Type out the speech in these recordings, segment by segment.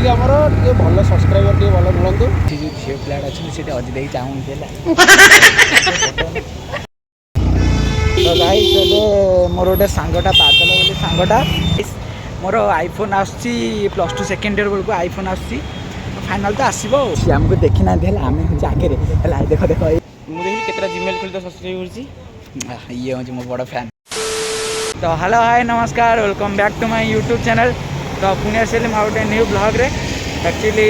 ଟିକେ ଆମର ଟିକେ ଭଲ ସବସ୍କ୍ରାଇବର ଟିକେ ଭଲ ମିଳନ୍ତୁ। ସେ ଯେଉଁ ଝିଅ ପିଲାଟା ଅଛନ୍ତି ସେଠି ଅଜି ଦେଇକି ଚାହୁଁନି ହେଲା। ତ ଗାଇସ୍ ଏବେ ମୋର ଗୋଟେ ସାଙ୍ଗଟା ବାଦଲ ବୋଲି ସାଙ୍ଗଟା ମୋର ଆଇଫୋନ୍ ଆସୁଛି +2 ସେକେଣ୍ଡ ଇୟର ବେଳକୁ ଆଇଫୋନ୍ ଆସୁଛି ଫାଇନାଲ୍ ତ ଆସିବ ଆଉ। ସିଏ ଆମକୁ ଦେଖିନାହାନ୍ତି ହେଲା ଆମେ ହେଉଛି ଆଗରେ ହେଲା ଦେଖ ଦେଖ ମୁଁ ଦେଖିଲି କେତେଟା ଜିମେଲ୍ ଖୋଲି ତ ସବସ୍କ୍ରାଇବ୍ କରୁଛି ଇଏ ହେଉଛି ମୋ ବଡ଼ ଫ୍ୟାନ୍। तो हेलो हाय नमस्कार welcome back to my YouTube channel. तो पुणी आसली गोटे न्यू ब्लॉग रे एक्चुअली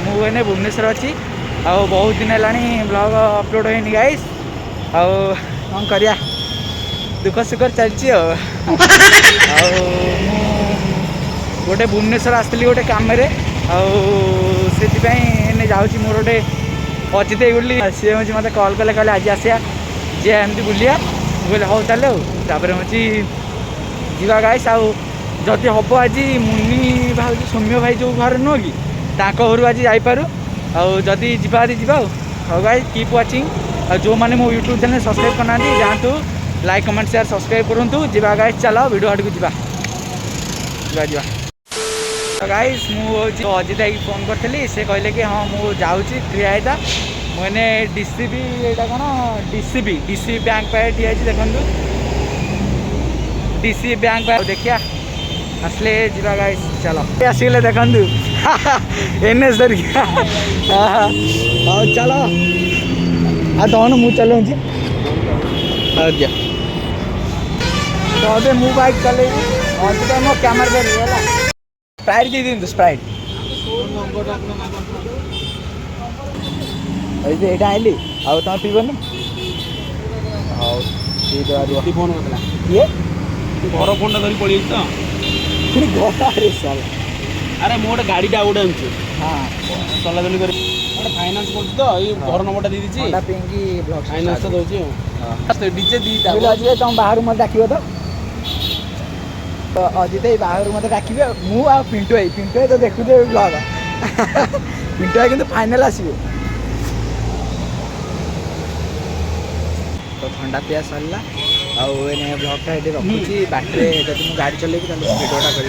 मुझे भुवनेश्वर अच्छी आ बहुत दिन है ब्लॉग अपलोड होनी गाइस आ कौन करिया दुख सुख चलती गोटे भुवनेश्वर आसली गोटे कम से जाऊँगी मोर गोटे अजित बोली सी हूँ मत कल कले कहले आज आसिया जी एमती बुलिया बोले हाँ ताले तापर हूँ जा गाइस आदि हम आज मुनि भाई सौम्य भाई जो घर नुह कि घर आज जापारू आदि जादी जा गाइस कीप वाचिंग जो मैंने मो यूट्यूब चैनल सब्सक्राइब करना जातु लाइक कमेंट शेयर सब्सक्राइब करूँ जा गाइस चलो वीडियो आड़ को तो गाइस मुझे अजित भाई फोन करी से कहले कि हाँ मुझे जाऊँगी फ्री आईता मैंने डीसीबी यहाँ कौन डीसीबी बैंक पे ठिया देखु डीसीबी बैंक पे देखिया आसले जा गाइस चलो आसगले देखु एनएस धरिक चलो दौन मुझे चलाऊँगी तो अभी मु बाइक चल अभी मो कैमरा है स्प्राइट दे दिखाँ स्प्राइट ये आइली आ तुम पीबनी हाँ फोन कर किए घर फोन धरी पड़ी तो अरे मु गोटे गाड़ी गोटे आनी हाँ चला चली कर फाइनान्स कर घर नंबर दे दीजिए फाइनान्स दूसरी डीजे दी तुम बाहर मत डाक तो अजित बाहर मत डाक मुझे पिंटू भाई तो देखुए ब्लॉग पिंटू भाई कि फाइनाल आसो तो ठंडा पिया सरला आने ब्लॉगटा ये रखुची बाटे जब मुझे गाड़ी चलेबी भिडियोटा कर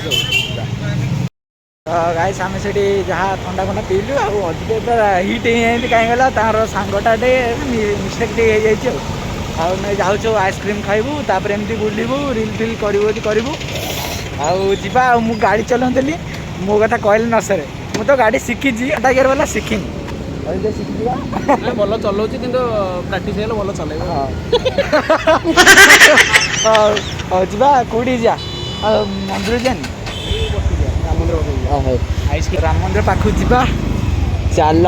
गाइस आम से जहाँ ठंडा फंडा पीलु अजित हिट ही कहीं गला तार सांगटा मिस्टेक हो जाऊँ आइसक्रीम खाइबू तापर एमती बुलू रिल फिल करूँ आजा मु गाड़ी चलाऊली मो कथा कहले न सर मु तो गाड़ी शिखी गियर वाला शिखिनी भल चलाऊँ कि प्राक्ट भल चल जा कौटी जा मंदिर जानी राम मंदिर पाख जा चल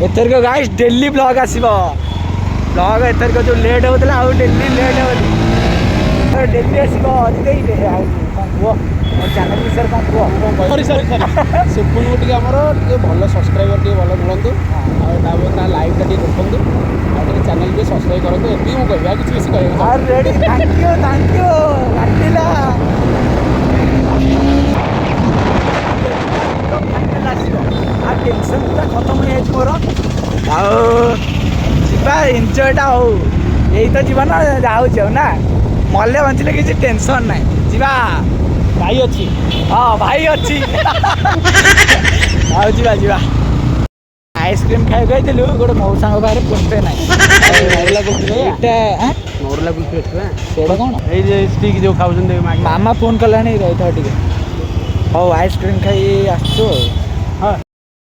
एथर गाइस डेली ब्लॉग आसब ब्लॉग एथर जो लेट होता आउ डेली लेट हो डेली आसब चैनल विषय कौन कह सरी सरी सरी सुपुन को भल सब्सक्राइबर टे भल मिलतु आ लाइक टा देखु आ चैनल भी सब्सक्राइब करूँ ये मुझे कह किसी कह थैंक यू टेंशन पूरा खत्म हो मोर आ एंजयटा हो यही तो जीवन जाऊँ ना मल्ले बंचले किसी टेंशन ना जा भाई अच्छी हाँ भाई अच्छी आओ जा आइसक्रीम खाई गई गोटे मौसा पाखे फोन पे ना नोरला कुल्फी कौन स्टिक जो खाऊ मामा फोन कला रही था टे हौ आइसक्रीम खाई आसो हाँ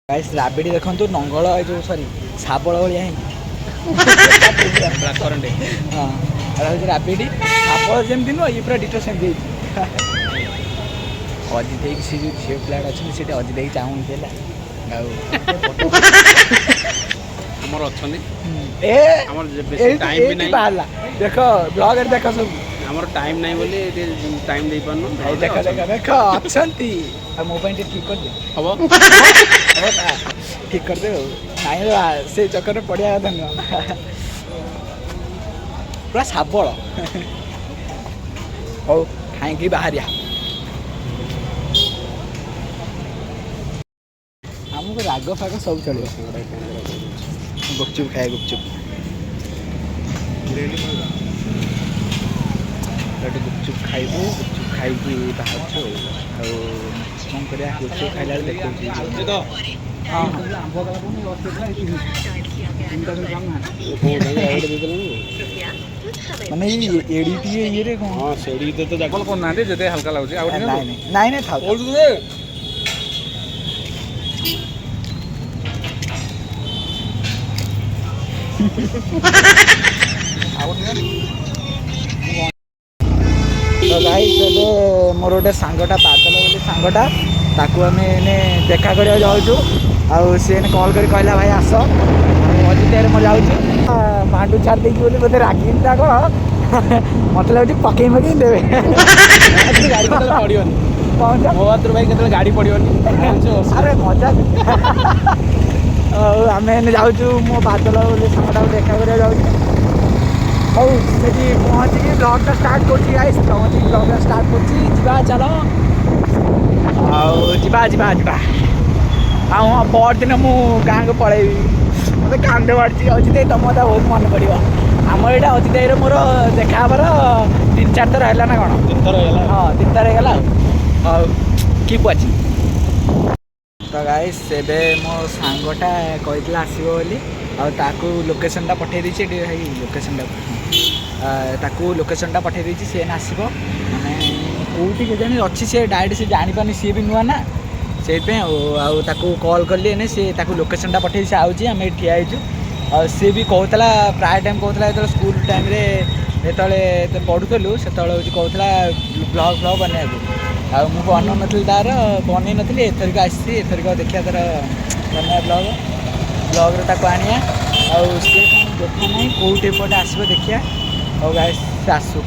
गाइस राबिडी देखु नंगल जो सॉरी शाबल भाया हाँ राबिडी शाबल जमी नुह ये पूरा डिटो सेमती अजित से जो झील पिलाटा अच्छे से अजित चाहूँगी देख ब्लॉग देख सब आमर टाइम नहीं बोली टाइम दे पारनु देख देख देख अच्छा मोबाइल ठीक कर दे हम ठीक कर दे नहीं से चक्कर में पड़ा धन्यवाद पूरा शाबल हो खाई बाहरिया आमको राग फाग सब चलो गुपचुप खाए गुपचुप गुपचुप खाइबू गुपचुप ଖାଇକି ବାହାରୁଛୁ ଆଉ କ'ଣ କରିବା ରୋଷେଇ ଖାଇଲା ବେଳେ ଦେଖାଉଛି ମାନେ ଏଡି ଟିକେ ଇଏରେ କ'ଣ ସେଠି ତ ଜାଗଲ କରୁନାହାନ୍ତି ଯେତେ ହାଲକା ଲାଗୁଛି ଆଉ ନାଇଁ ନାଇଁ ନାଇଁ ଥାଉ ତ ଗାଇସ୍ ଏବେ ମୋର ଗୋଟେ ସାଙ୍ଗଟା ବାଦଲ ବୋଲି ସାଙ୍ଗଟା ତାକୁ ଆମେ ଏନେ ଦେଖା କରିବାକୁ ଯାଉଛୁ ଆଉ ସିଏ ଏନେ କଲ୍ କରି କହିଲା ଭାଇ ଆସ ଅଜିତରେ ମୁଁ ଯାଉଛି ପାଣ୍ଡୁ ଛାଡ଼ି ଦେଇଛି ବୋଲି ବୋଧେ ରାଗିନି ତା କ'ଣ ମତେ ଲାଗୁଛି ପକେଇ ପକେଇ ଦେବେ ଗାଡ଼ି କେତେବେଳେ ପଡ଼ିବନି ମୋ ହାତରୁ ଭାଇ କେତେବେଳେ ଗାଡ଼ି ପଡ଼ିବନି ଆରେ ମଜା ଆଉ ଆମେ ଏନେ ଯାଉଛୁ ମୋ ବାଦଲ ବୋଲି ସାଙ୍ଗଟାକୁ ଦେଖା କରିବାକୁ ଯାଉଛୁ ହଉ ସେଠି ପହଞ୍ଚିକି ବ୍ଲଗ୍ଟା ଷ୍ଟାର୍ଟ କରୁଛି ଗାଇସ୍ ପହଞ୍ଚିକି ବ୍ଲଗ୍ଟା ଷ୍ଟାର୍ଟ କରୁଛି ଯିବା ଚାଲ ଆଉ ଯିବା ଯିବା ଯିବା ଆଉ ହଁ ପରଦିନ ମୁଁ ଗାଁକୁ ପଳେଇବି ମୋତେ କାନ୍ଦ ମାଡ଼ୁଛି ଅଜିତ ଭାଇ ତମ କଥା ବହୁତ ମନେ ପଡ଼ିବ ଆମର ଏଇଟା ଅଜିତ ଭାଇର ମୋର ଦେଖା ହେବାର 3-4 ଥର ହେଲା ନା କ'ଣ 3 ଥର ହେଇଗଲା ହଁ 3 ଥର ହେଇଗଲା ଆଉ କିପ୍ ଅଛି ତ ଗାଇସ୍ ଏବେ ମୋ ସାଙ୍ଗଟା କହିଥିଲା ଆସିବ ବୋଲି ଆଉ ତାକୁ ଲୋକେସନଟା ପଠାଇ ଦେଇଛି ଏଠି ଭାଇ ଲୋକେସନଟା ତାକୁ ଲୋକେସନଟା ପଠାଇ ଦେଇଛି ସିଏ ଆସିବ ମାନେ କେଉଁଠି କେଜାଣି ଅଛି ସେ ଡାଇରେକ୍ଟ ସେ ଜାଣିପାରୁନି ସିଏ ବି ନୂଆ ନା ସେଇଥିପାଇଁ ଆଉ ତାକୁ କଲ୍ କଲି ଏନେ ସିଏ ତାକୁ ଲୋକେସନଟା ପଠାଇ ସେ ଆଉଛି ଆମେ ଏଠି ଠିଆ ହେଇଛୁ ଆଉ ସିଏ ବି କହୁଥିଲା ପ୍ରାୟ ଟାଇମ୍ କହୁଥିଲା ଯେତେବେଳେ ସ୍କୁଲ ଟାଇମ୍ରେ ଯେତେବେଳେ ପଢ଼ୁଥିଲୁ ସେତେବେଳେ ହେଉଛି କହୁଥିଲା ବ୍ଲଗ୍ ବନେଇବାକୁ ଆଉ ମୁଁ ବନଉନଥିଲି ତାର ବନେଇ ନଥିଲି ଏଥରିକ ଆସିଛି ଏଥରିକ ଦେଖିବା ତାର ବନେଇବା ବ୍ଲଗ୍ରେ ତାକୁ ଆଣିବା ଆଉ ସିଏ କ'ଣ ଦେଖା ନାହିଁ କେଉଁଠି ଏପଟେ ଆସିବ ଦେଖିବା ଆଉ ଗାଇସ୍ ସେ ଆସୁ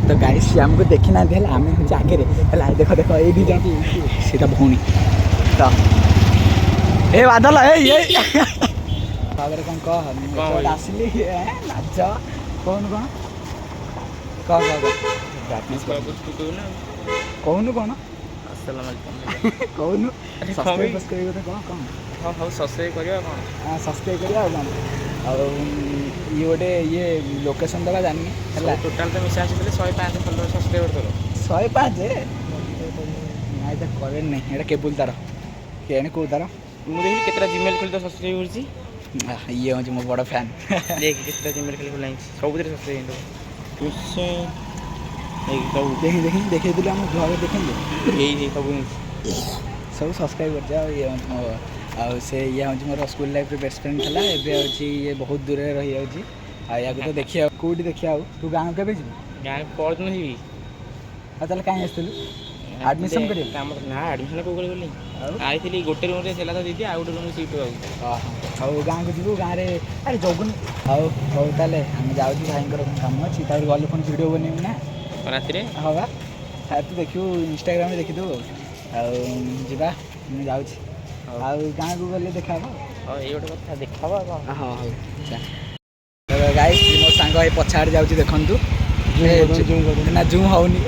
ତ ଗାଇସ୍ ସିଏ ଆମକୁ ଦେଖିନାହାନ୍ତି ହେଲା ଆମେ ହେଉଛି ଆଗରେ ହେଲା ଦେଖ ଦେଖ ଏଇ ଦୁଇ ଜଣ ସେଇଟା ଭଉଣୀ ତ ଏ ବାଦଲ ଏଇ ତାପରେ କ'ଣ କହ ଆସିଲି ନାଚ କହୁନୁ କ'ଣ କହ କହୁନୁ କ'ଣ କହୁନୁ ସବସ୍କ୍ରାଇବ୍ କଥା କ'ଣ ହଉ ସବସ୍କ୍ରାଇବ୍ କରିବା କ'ଣ ହଁ ସବସ୍କ୍ରାଇବ୍ କରିବା ଆଉ କ'ଣ ଆଉ ଇଏ ଗୋଟେ ଇଏ ଲୋକେସନ୍ ଦେବା ଜାଣିନି ହେଲା ଟୋଟାଲ୍ ତ ମିଶା ଆସିଥିଲେ 105 ଫଲୋଅର୍ ସବସ୍କ୍ରାଇବ୍ କର 105 ନାଇଁ ତ କରେଣ୍ଟ ନାହିଁ ଏଇଟା କେବୁଲ୍ ତାର କେଜାଣି କେଉଁ ତାର ମୁଁ ଦେଖିଲି କେତେଟା ଜିମେଲ୍ ଖୋଲି ତ ସବସ୍କ୍ରାଇବ୍ କରୁଛି ଇଏ ହେଉଛି ମୋ ବଡ଼ ଫ୍ୟାନ୍ ଦେଖ କେତେଟା ଜିମେଲ୍ ଖାଲି ଖୋଲା ହେଇଛି ସବୁଥିରେ ସବସ୍କ୍ରାଇବ୍ ହେଇଥିବ ଦେଖେଇଦେଲି ଆମ ବ୍ଲଗ୍ରେ ଦେଖେଇଲି ଏଇ ସବୁ ସବୁ ସବସ୍କ୍ରାଇବ୍ କରିଛି ଆଉ ଇଏ ହେଉଛି ମୋ ଆଉ ସେ ଇଏ ହେଉଛି ମୋର ସ୍କୁଲ ଲାଇଫ୍ରେ ବେଷ୍ଟ ଫ୍ରେଣ୍ଡ ଥିଲା ଏବେ ହେଉଛି ଇଏ ବହୁତ ଦୂରରେ ରହିଯାଉଛି ଆଉ ୟାକୁ ତ ଦେଖିବା କେଉଁଠି ଦେଖିବା ଆଉ ତୁ ଗାଁକୁ କେବେ ଯିବୁ ଗାଁକୁ ପରଦିନ ଯିବି ଆଉ ତାହେଲେ କାହିଁ ଆସିଥିଲୁ ଆଡ଼ମିସନ୍ କରିବୁ ନା ଆଡ଼ମିସନ୍ କେଉଁ ଗଲି ଆଇଥିଲି ଗୋଟେ ରୁମ୍ରେ ଥିଲା ତ ଦିଦି ଆଉ ଗୋଟେ ରୁମ୍ରେ ସିଫ୍ଟ ହେବାକୁ ଆଉ ଗାଁକୁ ଯିବୁ ଗାଁରେ ଆରେ ଜଗୁନି ହଉ ତାହେଲେ ଆମେ ଯାଉଛୁ ଭାଇଙ୍କର କ'ଣ କାମ ଅଛି ତାପରେ ଗଲେ ପୁଣି ଭିଡ଼ିଓ ବନେଇବୁ ନା ରାତିରେ ହଁ ବା ତୁ ଦେଖିବୁ ଇନଷ୍ଟାଗ୍ରାମରେ ଦେଖିଦେବୁ ଆଉ ଯିବା ମୁଁ ଯାଉଛି ଆଉ ଗାଁକୁ ଗଲେ ଦେଖା ହେବ ହଁ ଏଇ ଗୋଟେ କଥା ଦେଖା ହେବ କ'ଣ ହଁ ହଉ ଗାଈ ମୋ ସାଙ୍ଗ ଏଇ ପଛ ଆଡ଼େ ଯାଉଛି ଦେଖନ୍ତୁ ନା ଜୁମ୍ ହେଉନି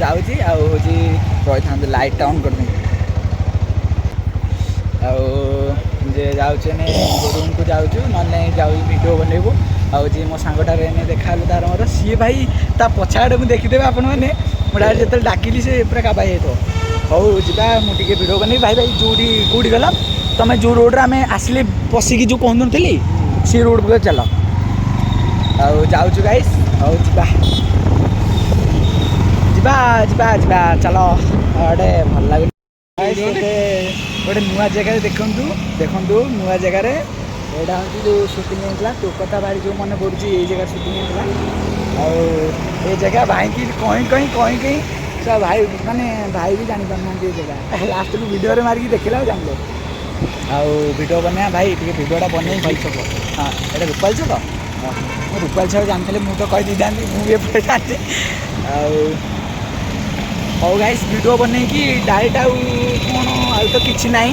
ଯାଉଛି ଆଉ ହେଉଛି ରହିଥାନ୍ତୁ ଲାଇଟ୍ଟା ଅନ୍ କରିଦେବି ଆଉ ଯେ ଯାଉଛୁ ଏନେ ରୁମ୍କୁ ଯାଉଛୁ ନହେଲେ ଯାଉ ଭିଡ଼ିଓ ବନେଇବୁ ଆଉ ଯେ ମୋ ସାଙ୍ଗଟାରେ ଏନେ ଦେଖାହେଲୁ ତାର ମୋର ସିଏ ଭାଇ ତା ପଛ ଆଡ଼େ ମୁଁ ଦେଖିଦେବେ ଆପଣମାନେ ମୁଁ ଡାଇରେକ୍ଟ ଯେତେବେଳେ ଡାକିଲି ସେ ପୁରା କାବା ହେଇଯାଇଥିବ ହଉ ଯିବା ମୁଁ ଟିକେ ଭିଡ଼ିଓ ବନେଇବି ଭାଇ କେଉଁଠି ଗଲା ତୁମେ ଯେଉଁ ରୋଡ଼ରେ ଆମେ ଆସିଲେ ପଶିକି ଯେଉଁ କହୁନଥିଲି ସେ ରୋଡ଼କୁ ଚାଲ ଆଉ ଯାଉଛୁ ଗାଇସ୍ ହଉ ଯିବା ଚାଲ ଗୋଟେ ଭଲ ଲାଗୁନି ଗୋଟେ ନୂଆ ଜାଗାରେ ଦେଖନ୍ତୁ ନୂଆ ଜାଗାରେ ଏଇଟା ହେଉଛି ଯେଉଁ ସୁଟିଂ ହେଇଥିଲା ଟୋକତା ବାଡ଼ି ଯେଉଁ ମନେ ପଡ଼ୁଛି ଏଇ ଜାଗାରେ ସୁଟିଂ ହେଇଥିଲା ଆଉ ଏ ଜାଗା ଭାଇକି କଇଁ ଭାଇ ମାନେ ଭାଇ ବି ଜାଣିପାରୁନାହାନ୍ତି ଏ ଜାଗା ଲାଷ୍ଟକୁ ଭିଡ଼ିଓରେ ମାରିକି ଦେଖିଲା ଆଉ ଜାଣିଲେ ଆଉ ଭିଡ଼ିଓ ବନେଇବା ଭାଇ ଟିକେ ଭିଡ଼ିଓଟା ବନେଇ ଭାଇ ଛକ ହଁ ଏଇଟା ରୂପାଲି ଛକ ମୁଁ ରୂପାଲି ଛକ ଜାଣିଥିଲି ମୁଁ ତ କହିଦେଇଥାନ୍ତି ମୁଁ ବି ଏପଟେ ଜାଣିଛି ଆଉ ହଉ ଗାଇସ୍ ଭିଡ଼ିଓ ବନେଇକି ଡାଇରେକ୍ଟ ଆଉ କ'ଣ ଆଉ ତ କିଛି ନାହିଁ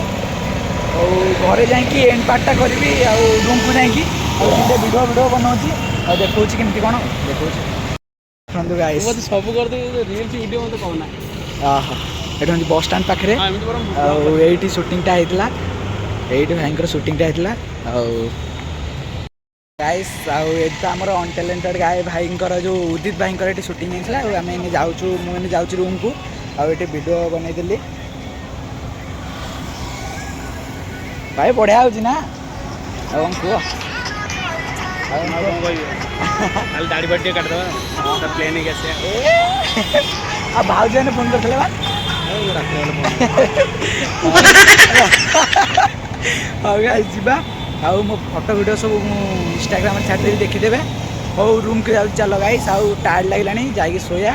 ଆଉ ଘରେ ଯାଇକି ଏଣ୍ଡ ପାର୍ଟଟା କରିବି ଆଉ ରୁମ୍କୁ ଯାଇକି ଆଉ ଟିକେ ଭିଡ଼ିଓ ବନାଉଛି ଆଉ ଦେଖାଉଛି କେମିତି କ'ଣ ଦେଖାଉଛି ଦେଖନ୍ତୁ ଗାଇସ୍ ସବୁ କରିଦେବି ରିଲ୍ସ ଭିଡ଼ିଓ ମୋତେ କହୁନା ଏଇଟା ହେଉଛି ବସ୍ ଷ୍ଟାଣ୍ଡ ପାଖରେ ଆଉ ଏଇଠି ସୁଟିଂଟା ହେଇଥିଲା ଏଇଠି ଭାଇଙ୍କର ସୁଟିଂଟା ହେଇଥିଲା ଆଉ गाइस आउ एଠି तो आमर अनटेलेंटेड गाय भाईंकर जो उदित भाईंकर एठी शूटिंग होइछला आ आमे एने जाउछु मु एने जाउछु रूम को आ एठी वीडियो बनै देली भाई बढ़िया होछि ना अब को खाली दाढ़ी बाटी काट दवा तो प्लेन ही कैसे आ भाउजी ने फोन करथले बा आ गाइस जीबा आउ मो फोटो वीडियो सब इंस्टाग्राम छाड़ी देखीदेवे हो रूम के जाऊँ चल गाइस आउ टायर्ड लगे जाकि सोया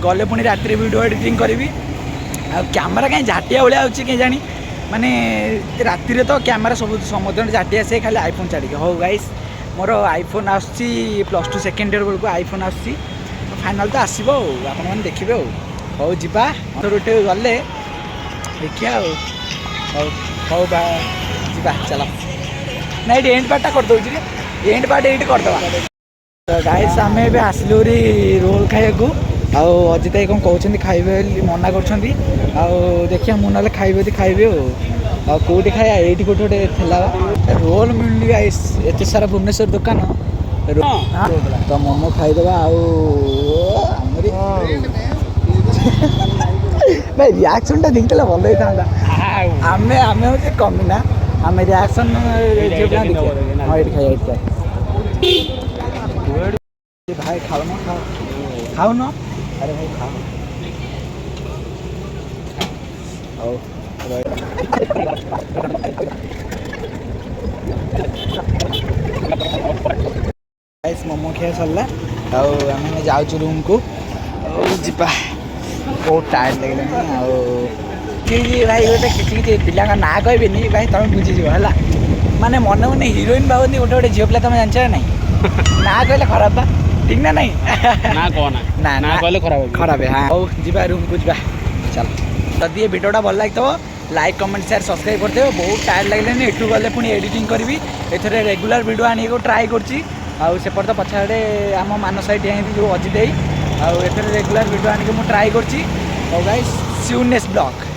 गले पुणी राति वीडियो एडिटिंग करी आ कैमरा कहीं झाटिया भाया हो जानी माने राति तो कैमरा सब समझ झाटिया से खाली आईफोन छाड़ी हो गाइस मोर आईफोन आसुच्ची +2 सेकेंड ईयर बेलू आईफोन आसुच्ची फाइनाल तो आसो आपने देखिए हो जीवा रोटे गले देखिए हो हो जीवा चल ना ये एंड पार्टा कर दूसरी एंड पार्ट ये करदे गाइस आम ए आसलु रोल खाइबा अजित भाई कौन कहते खाइबे मना कर देखिए मुझे ना खाइबे खाइबे कौटी खाया ये कौटे गोटे थी रोल मिलनी गाइस एत सारा भुवनेश्वर दुकान तो मोमो खाईदे भाई रिएक्शन टा देखते भल होता आम आम हूँ कमी ना आम रिएक्शन हाँ ये खाई भाई खाओ ना खाओ ना अरे भाई खाओ गाइस मोमो खिया सरला आम जाऊँ रूम को जीवा बहुत टायर्ड लगे भाई गोटे किसी पिला ना कहबे भाई तुम बुझीज है माने मन मन हिरोइन भावती गोटे गोटे झील पिला तुम जानछ ना ना कहले खराब बा ठीक ना नहीं ना कहना ना कहले खराब खराब हाँ हौ जीवा रूम को जीवा चल जदि ये वीडियोटा भल लगे लाइक कमेंट शेयर सब्सक्राइब करदे बहुत टायर्ड लगे एठू गले पुणी एडिटिंग करी एथरे रेगुलर वीडियो आने को ट्राए करपर तो पछाड़े आम मान साइड जो अजित भाई आउ रेगुलर वीडियो आने को ट्राए कर guys see you next blog.